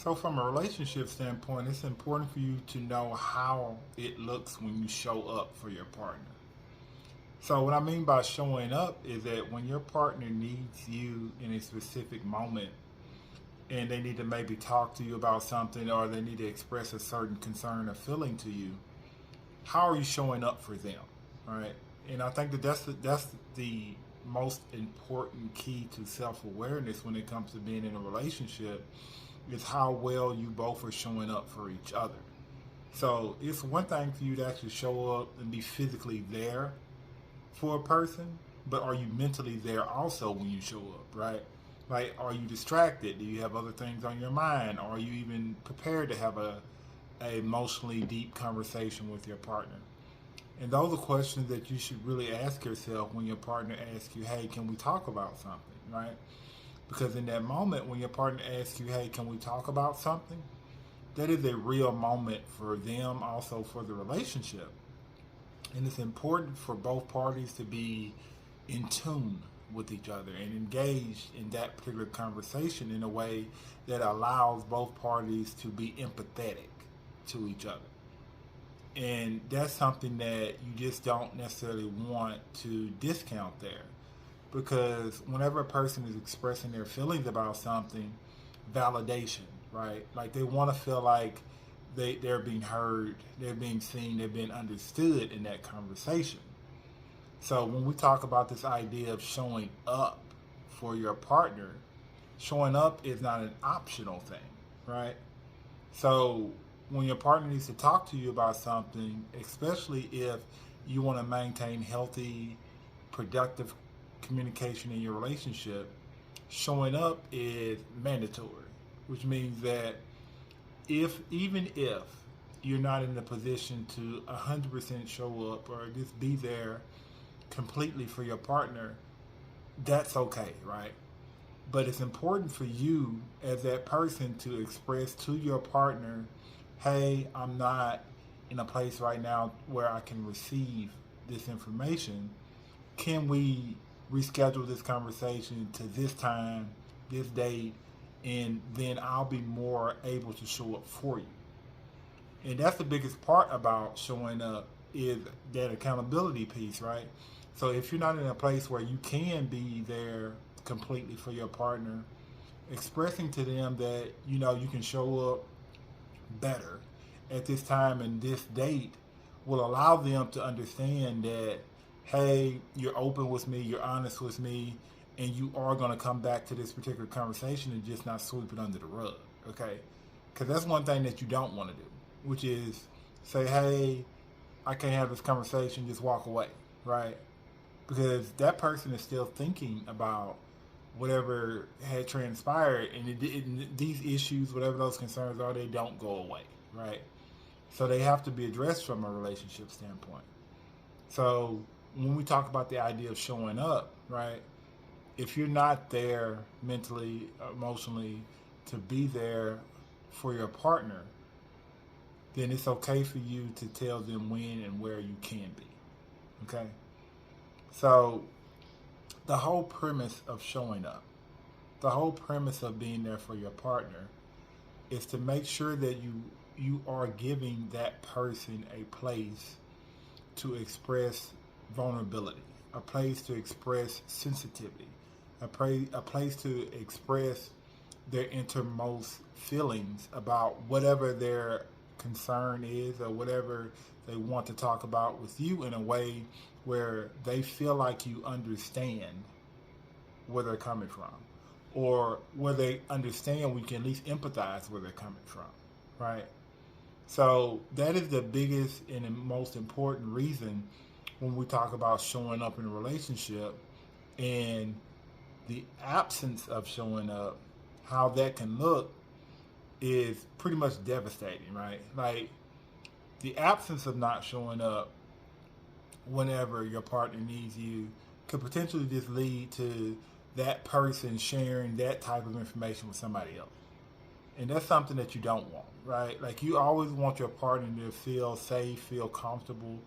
So, from a relationship standpoint, it's important for you to know how it looks when you show up for your partner. So, what I mean by showing up is that when your partner needs you in a specific moment and they need to maybe talk to you about something or they need to express a certain concern or feeling to you, how are you showing up for them? Right? And I think that that's the most important key to self awareness when it comes to being in a relationship is how well you both are showing up for each other. So it's one thing for you to actually show up and be physically there for a person, but are you mentally there also when you show up, right? Like, are you distracted? Do you have other things on your mind? Are you even prepared to have a emotionally deep conversation with your partner? And those are questions that you should really ask yourself when your partner asks you, hey, can we talk about something, right? Because in that moment, when your partner asks you, hey, can we talk about something? That is a real moment for them, also for the relationship. And it's important for both parties to be in tune with each other and engaged in that particular conversation in a way that allows both parties to be empathetic to each other. And that's something that you just don't necessarily want to discount there. Because whenever a person is expressing their feelings about something, validation, right? Like they want to feel like they're being heard, they're being seen, they're being understood in that conversation. So when we talk about this idea of showing up for your partner, showing up is not an optional thing, right? So when your partner needs to talk to you about something, especially if you want to maintain healthy, productive communication in your relationship, showing up is mandatory, which means that if even if you're not in a position to 100% show up or just be there completely for your partner, that's okay, right? But it's important for you as that person to express to your partner, hey, I'm not in a place right now where I can receive this information. Can we reschedule this conversation to this time, this date, and then I'll be more able to show up for you. And that's the biggest part about showing up is that accountability piece, right? So if you're not in a place where you can be there completely for your partner, expressing to them that you can show up better at this time and this date will allow them to understand that, hey, you're open with me, you're honest with me, and you are going to come back to this particular conversation and just not sweep it under the rug, okay? Because that's one thing that you don't want to do, which is say, hey, I can't have this conversation, just walk away, right? Because that person is still thinking about whatever had transpired, and these issues, whatever those concerns are, they don't go away, right? So they have to be addressed from a relationship standpoint. So when we talk about the idea of showing up, right? If you're not there mentally, emotionally, to be there for your partner, then it's okay for you to tell them when and where you can be. Okay? So the whole premise of showing up, the whole premise of being there for your partner is to make sure that you are giving that person a place to express vulnerability, a place to express sensitivity, a place to express their innermost feelings about whatever their concern is or whatever they want to talk about with you in a way where they feel like you understand where they're coming from, or where they understand we can at least empathize where they're coming from, right? So that is the biggest and the most important reason when we talk about showing up in a relationship, and the absence of showing up, how that can look is pretty much devastating, right? Like the absence of not showing up whenever your partner needs you could potentially just lead to that person sharing that type of information with somebody else. And that's something that you don't want, right? Like you always want your partner to feel safe, feel comfortable,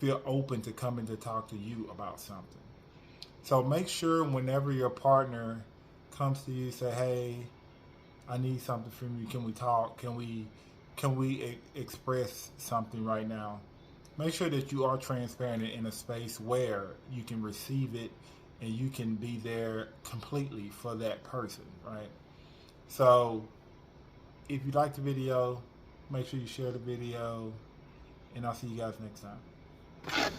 feel open to coming to talk to you about something. So make sure whenever your partner comes to you, say, hey, I need something from you. Can we talk? Can we express something right now? Make sure that you are transparent in a space where you can receive it and you can be there completely for that person, right? So if you like the video, make sure you share the video, and I'll see you guys next time.